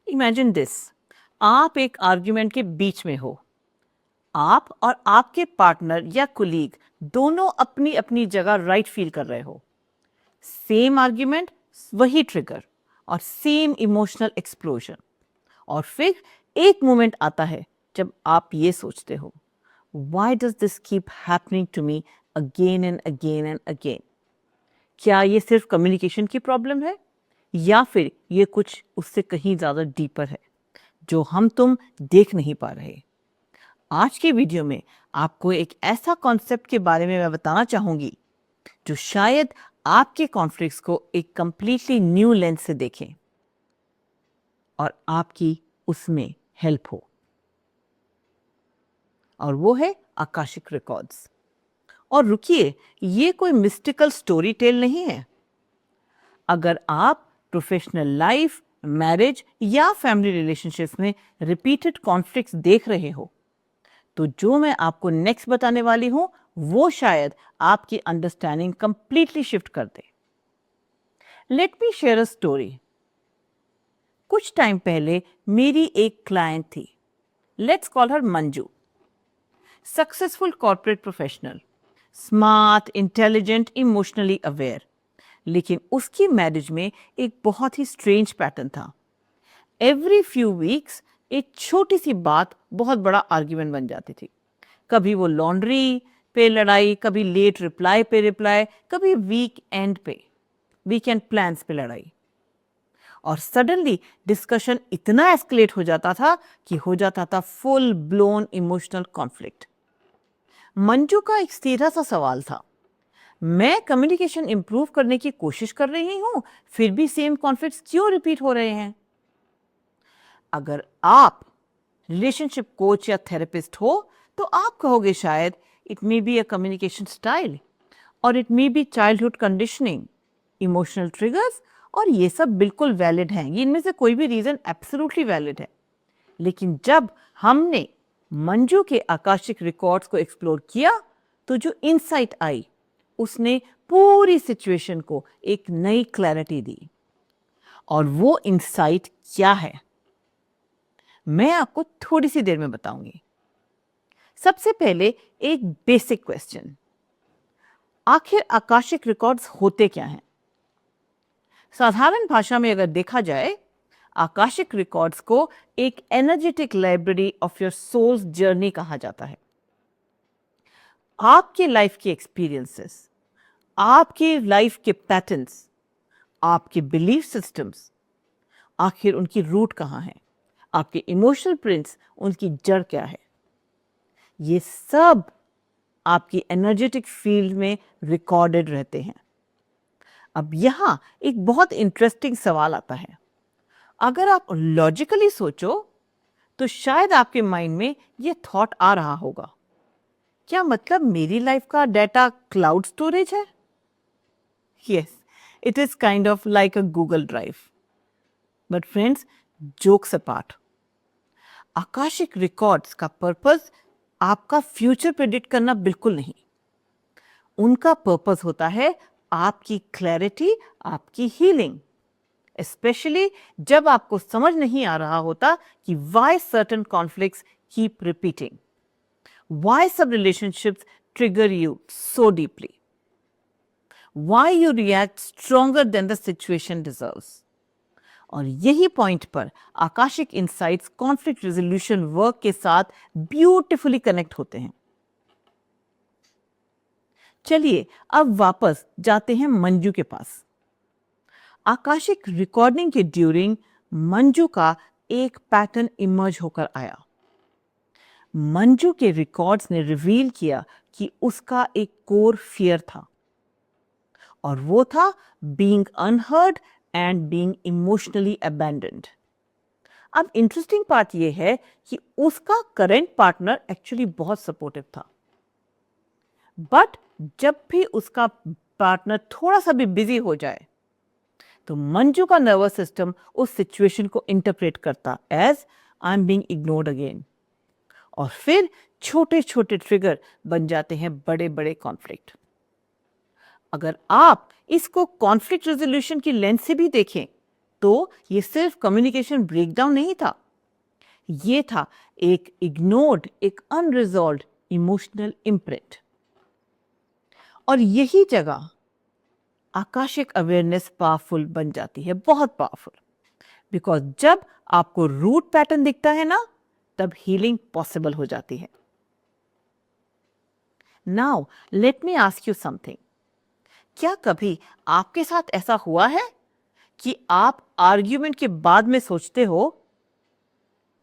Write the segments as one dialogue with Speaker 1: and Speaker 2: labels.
Speaker 1: Imagine this, आप एक argument के बीच में हो। आप और आपके पार्टनर या कुलीग दोनों अपनी अपनी जगह राइट फील कर रहे हो। सेम आर्ग्यूमेंट, वही ट्रिगर और सेम इमोशनल एक्सप्लोजन। और फिर एक मोमेंट आता है जब आप ये सोचते हो, why does this keep happening to me again and again and again. क्या ये सिर्फ कम्युनिकेशन की प्रॉब्लम है या फिर ये कुछ उससे कहीं ज्यादा डीपर है जो हम तुम देख नहीं पा रहे। आज के वीडियो में आपको एक ऐसा कॉन्सेप्ट के बारे में मैं बताना चाहूंगी जो शायद आपके कॉन्फ्लिक्ट्स को एक कंप्लीटली न्यू लेंस से देखें और आपकी उसमें हेल्प हो। और वो है आकाशिक रिकॉर्ड्स। और रुकिए, ये कोई मिस्टिकल स्टोरी टेल नहीं है। अगर आप प्रोफेशनल लाइफ, मैरिज या फैमिली रिलेशनशिप्स में रिपीटेड कॉन्फ्लिक्ट्स देख रहे हो, तो जो मैं आपको नेक्स्ट बताने वाली हूं वो शायद आपकी अंडरस्टैंडिंग कंप्लीटली शिफ्ट कर दे। Let me share a story. कुछ टाइम पहले मेरी एक क्लाइंट थी। Let's call her Manju. Successful corporate professional, smart, intelligent, emotionally aware. लेकिन उसकी मैरिज में एक बहुत ही स्ट्रेंज पैटर्न था। एवरी फ्यू वीक्स एक छोटी सी बात बहुत बड़ा आर्ग्यूमेंट बन जाती थी। कभी वो लॉन्ड्री पे लड़ाई, कभी लेट रिप्लाई पे रिप्लाई, कभी वीकेंड प्लान्स पे लड़ाई। और सडनली डिस्कशन इतना एस्केलेट हो जाता था कि हो जाता था full blown emotional conflict. Manju का एक सीधा सा सवाल था, मैं कम्युनिकेशन इंप्रूव करने की कोशिश कर रही हूं, फिर भी सेम कॉन्फ्लिक्ट्स क्यों रिपीट हो रहे हैं। अगर आप रिलेशनशिप कोच या थेरेपिस्ट हो तो आप कहोगे शायद it may be a communication style और it may be childhood conditioning, emotional triggers, और ये सब बिल्कुल वैलिड हैं। ये इनमें से कोई भी रीजन एब्सोल्युटली वैलिड है। लेकिन जब हमने मंजू के आकाशिक रिकॉर्ड्स को एक्सप्लोर किया तो जो इनसाइट आई उसने पूरी सिचुएशन को एक नई क्लैरिटी दी। और वो इनसाइट क्या है मैं आपको थोड़ी सी देर में बताऊंगी। सबसे पहले एक बेसिक क्वेश्चन, आखिर आकाशिक रिकॉर्ड्स होते क्या हैं। साधारण भाषा में अगर देखा जाए, आकाशिक रिकॉर्ड्स को एक energetic library of your soul's journey कहा जाता है। आपके लाइफ के एक्सपीरियंसेस, आपके लाइफ के पैटर्न्स, आपके बिलीफ सिस्टम्स, आखिर उनकी रूट कहाँ है, आपके इमोशनल प्रिंट्स, उनकी जड़ क्या है, ये सब आपकी एनर्जेटिक फील्ड में रिकॉर्डेड रहते हैं। अब यहां एक बहुत इंटरेस्टिंग सवाल आता है। अगर आप लॉजिकली सोचो तो शायद आपके माइंड में ये थॉट आ रहा होगा, क्या मतलब मेरी लाइफ का डाटा क्लाउड स्टोरेज है। Yes, it is kind of like a Google drive. But friends, jokes apart, Akashic records का पर्पस आपका फ्यूचर प्रेडिक्ट करना बिल्कुल नहीं। उनका पर्पस होता है आपकी क्लैरिटी, आपकी हीलिंग। स्पेशली जब आपको समझ नहीं आ रहा होता कि why certain conflicts keep repeating, why some relationships trigger you so deeply, why you react stronger than the situation deserves. और यही पॉइंट पर Akashic insights conflict resolution work के साथ ब्यूटिफुली कनेक्ट होते हैं। चलिए अब वापस जाते हैं मंजू के पास। आकाशिक रिकॉर्डिंग के ड्यूरिंग मंजू का एक पैटर्न इमर्ज होकर आया। मंजू के रिकॉर्ड्स ने रिवील किया कि उसका एक कोर फियर था और वो था being unheard and being emotionally abandoned. अब इंटरेस्टिंग पार्ट ये है कि उसका करंट पार्टनर एक्चुअली बहुत सपोर्टिव था, बट जब भी उसका पार्टनर थोड़ा सा भी बिजी हो जाए तो मंजू का नर्वस सिस्टम उस सिचुएशन को इंटरप्रेट करता as I am being ignored again, और फिर छोटे छोटे ट्रिगर बन जाते हैं बड़े बड़े कॉन्फ्लिक्ट। अगर आप इसको कॉन्फ्लिक्ट रेजोल्यूशन की लेंस से भी देखें तो ये सिर्फ कम्युनिकेशन ब्रेकडाउन नहीं था, ये था एक इग्नोर्ड, एक अनरिजॉल्व्ड इमोशनल इम्प्रिंट। और यही जगह आकाशिक अवेयरनेस पावरफुल बन जाती है, बहुत पावरफुल। बिकॉज जब आपको रूट पैटर्न दिखता है ना, तब हीलिंग पॉसिबल हो जाती है। Now let me ask you something. क्या कभी आपके साथ ऐसा हुआ है कि आप आर्ग्यूमेंट के बाद में सोचते हो,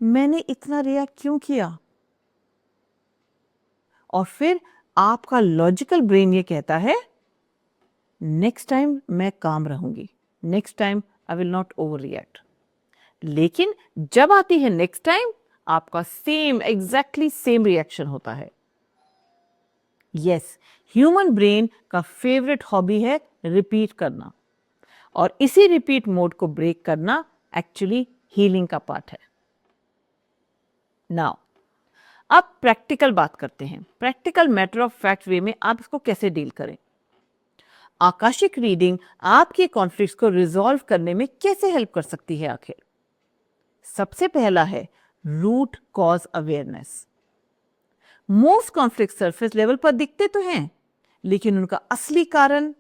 Speaker 1: मैंने इतना रिएक्ट क्यों किया? और फिर आपका लॉजिकल ब्रेन ये कहता है, नेक्स्ट टाइम मैं काम रहूंगी, next time I will not over react. लेकिन जब आती है नेक्स्ट टाइम, आपका सेम, एग्जैक्टली सेम रिएक्शन होता है। यस, ह्यूमन ब्रेन का फेवरेट हॉबी है रिपीट करना, और इसी रिपीट मोड को ब्रेक करना एक्चुअली हीलिंग का पार्ट है। नाउ अब प्रैक्टिकल बात करते हैं, प्रैक्टिकल मैटर ऑफ फैक्ट वे में आप इसको कैसे डील करें। आकाशिक रीडिंग आपके कॉन्फ्लिक्ट्स को रिजॉल्व करने में कैसे हेल्प कर सकती है आखिर? सबसे पहला है root cause awareness. Most conflict surface level पर दिखते तो हैं, लेकिन उनका असली कारण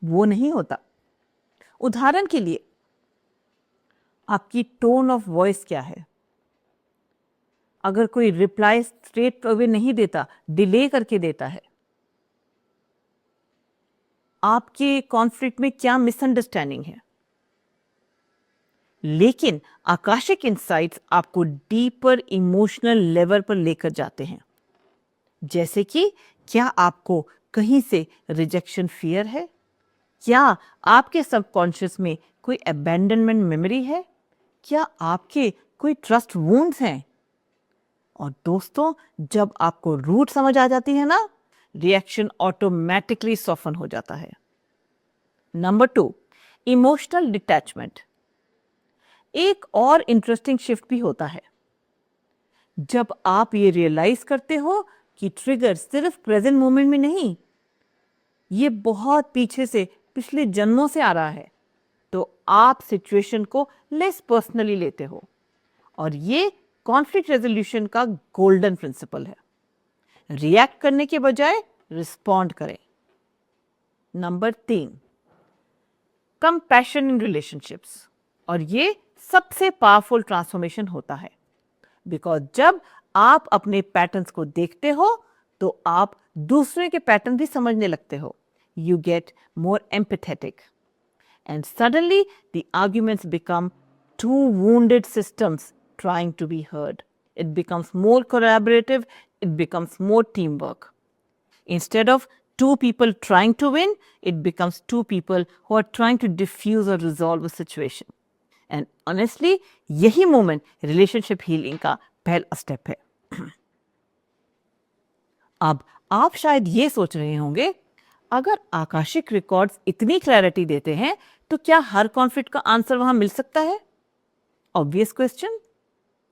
Speaker 1: वो नहीं होता। उदाहरण के लिए, आपकी टोन ऑफ वॉइस क्या है? अगर कोई रिप्लाई स्ट्रेट अवे नहीं देता, डिले करके देता है, आपके कॉन्फ्लिक्ट में क्या मिसअंडरस्टैंडिंग है? लेकिन आकाशिक इंसाइट्स आपको डीपर इमोशनल लेवल पर लेकर जाते हैं। जैसे कि क्या आपको कहीं से रिजेक्शन फियर है? क्या आपके सबकॉन्शियस में कोई अबैंडनमेंट मेमोरी है? क्या आपके कोई ट्रस्ट वुंड्स हैं? और दोस्तों, जब आपको रूट समझ आ जाती है ना, रिएक्शन ऑटोमेटिकली सॉफ्टन हो जाता है। Number 2, emotional detachment. एक और इंटरेस्टिंग शिफ्ट भी होता है जब आप ये रियलाइज करते हो कि ट्रिगर सिर्फ प्रेजेंट मोमेंट में नहीं, ये बहुत पीछे से, पिछले जन्मों से आ रहा है। तो आप सिचुएशन को लेस पर्सनली लेते हो, और ये कॉन्फ्लिक्ट रेजोल्यूशन का गोल्डन प्रिंसिपल है। रिएक्ट करने के बजाय रिस्पॉन्ड करें। Number 3, compassion in relationships. और ये सबसे पावरफुल ट्रांसफॉर्मेशन होता है, बिकॉज जब आप अपने पैटर्न्स को देखते हो तो आप दूसरे के पैटर्न भी समझने लगते हो। You get more empathetic, and suddenly the arguments become two wounded systems trying to be heard. It becomes more collaborative, it becomes more teamwork. Instead of two people trying to win, it becomes two people who are trying to diffuse or resolve a situation. And honestly, यही moment relationship healing का पहला step है। अब आप शायद ये सोच रहे होंगे, अगर आकाशिक रिकॉर्ड्स इतनी क्लैरिटी देते हैं तो क्या हर कॉन्फ्लिक्ट का आंसर वहां मिल सकता है? Obvious question.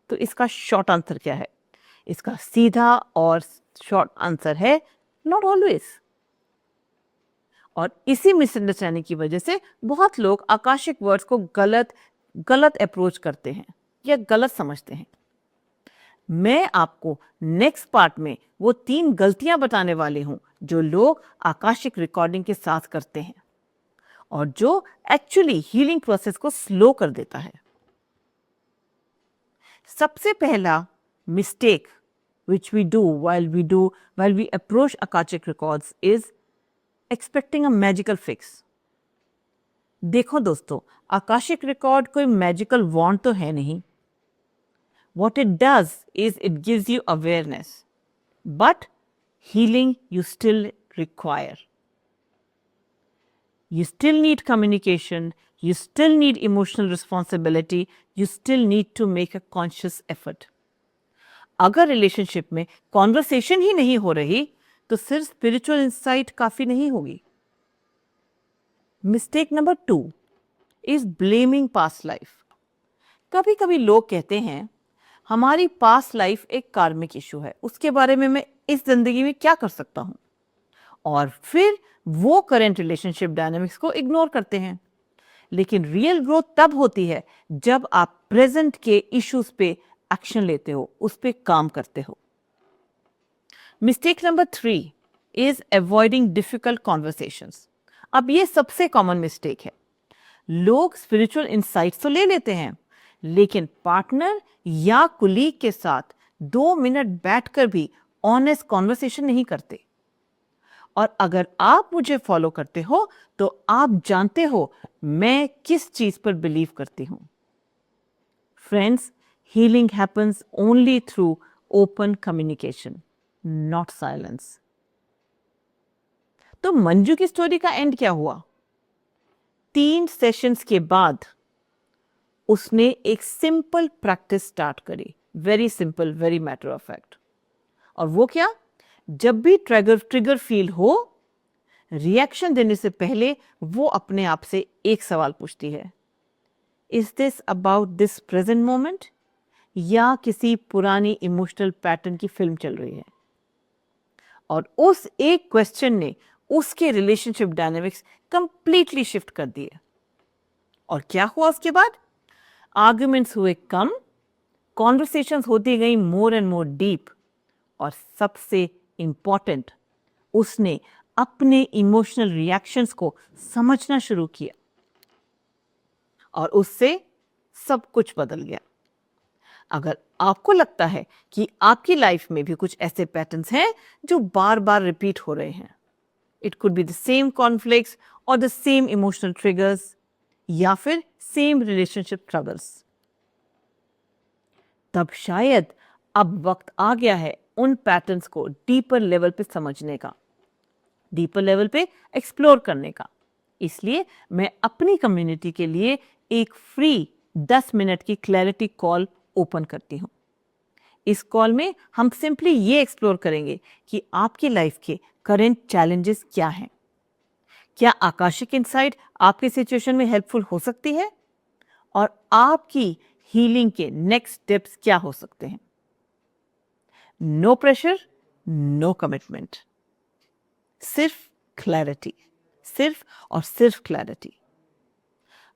Speaker 1: तो इसका शॉर्ट आंसर क्या है? इसका सीधा और शॉर्ट आंसर है नॉट ऑलवेज। और इसी मिसअंडरस्टैंडिंग की वजह से बहुत लोग आकाशिक वर्ड्स को गलत अप्रोच करते हैं या गलत समझते हैं। मैं आपको नेक्स्ट पार्ट में वो 3 गलतियां बताने वाली हूं जो लोग आकाशिक रिकॉर्डिंग के साथ करते हैं और जो एक्चुअली हीलिंग प्रोसेस को स्लो कर देता है। सबसे पहला mistake which we do while we approach Akashic records is expecting a magical fix. देखो दोस्तों, आकाशिक रिकॉर्ड कोई मैजिकल वॉन्ड तो है नहीं। What it does is it gives you awareness, but healing you still require. You still need communication, you still need emotional responsibility, you still need to make a conscious effort. अगर relationship में conversation ही नहीं हो रही तो सिर्फ spiritual insight काफी नहीं होगी। Mistake number 2 is blaming past life. कभी कभी लोग कहते हैं हमारी पास्ट लाइफ एक कार्मिक इशू है, उसके बारे में मैं इस जिंदगी में क्या कर सकता हूं, और फिर वो करंट रिलेशनशिप डायनामिक्स को इग्नोर करते हैं। लेकिन रियल ग्रोथ तब होती है जब आप प्रेजेंट के इश्यूज पे एक्शन लेते हो, उस पे काम करते हो। Mistake number 3 is avoiding difficult conversations. अब ये सबसे कॉमन मिस्टेक है। लोग स्पिरिचुअल इंसाइट्स तो ले लेते हैं, लेकिन पार्टनर या कुलीग के साथ 2 मिनट बैठकर भी ऑनेस्ट कॉन्वर्सेशन नहीं करते। और अगर आप मुझे फॉलो करते हो तो आप जानते हो मैं किस चीज पर बिलीव करती हूं। Friends, healing happens only through open communication, not silence. तो मंजू की स्टोरी का एंड क्या हुआ? 3 सेशंस के बाद उसने एक सिंपल प्रैक्टिस स्टार्ट करी, very simple, very matter of fact. और वो क्या? जब भी ट्रिगर फील हो, रिएक्शन देने से पहले वो अपने आप से एक सवाल पूछती है, is this about this present moment, या किसी पुरानी इमोशनल पैटर्न की फिल्म चल रही है? और उस एक क्वेश्चन ने उसके रिलेशनशिप डायनेमिक्स कंप्लीटली शिफ्ट कर दिए। और क्या हुआ उसके बाद? आर्ग्यूमेंट्स हुए कम, कॉन्वर्सेशंस होती गई मोर एंड मोर डीप, और सबसे इंपॉर्टेंट, उसने अपने इमोशनल रिएक्शंस को समझना शुरू किया और उससे सब कुछ बदल गया। अगर आपको लगता है कि आपकी लाइफ में भी कुछ ऐसे पैटर्न्स हैं जो बार बार रिपीट हो रहे हैं, it could be the same conflicts और द सेम इमोशनल ट्रिगर्स, या फिर सेम रिलेशनशिप ट्रबल्स, तब शायद अब वक्त आ गया है उन पैटर्न्स को डीपर लेवल पे समझने का, डीपर लेवल पे एक्सप्लोर करने का। इसलिए मैं अपनी कम्युनिटी के लिए एक फ्री 10 मिनट की क्लैरिटी कॉल ओपन करती हूँ। इस कॉल में हम सिंपली ये एक्सप्लोर करेंगे कि आपकी लाइफ के करंट चैलेंजेस क्या हैं, क्या आकाशिक इंसाइट आपके सिचुएशन में हेल्पफुल हो सकती है, और आपकी हीलिंग के नेक्स्ट स्टेप्स क्या हो सकते हैं। नो प्रेशर, नो कमिटमेंट, सिर्फ क्लैरिटी, सिर्फ और सिर्फ क्लैरिटी।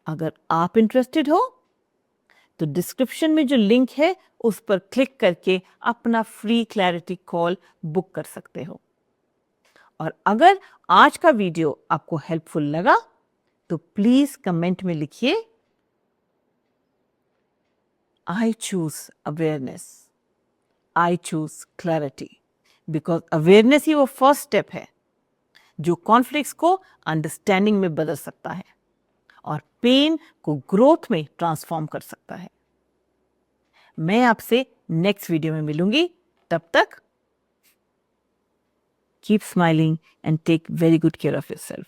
Speaker 1: अगर आप इंटरेस्टेड हो तो डिस्क्रिप्शन में जो लिंक है उस पर क्लिक करके अपना फ्री क्लैरिटी कॉल बुक कर सकते हो। और अगर आज का वीडियो आपको हेल्पफुल लगा तो प्लीज कमेंट में लिखिए, I choose awareness, I choose clarity, because awareness ही वो फर्स्ट स्टेप है जो कॉन्फ्लिक्ट्स को अंडरस्टैंडिंग में बदल सकता है और पेन को ग्रोथ में ट्रांसफॉर्म कर सकता है। मैं आपसे नेक्स्ट वीडियो में मिलूंगी, तब तक keep smiling and take very good care of yourself.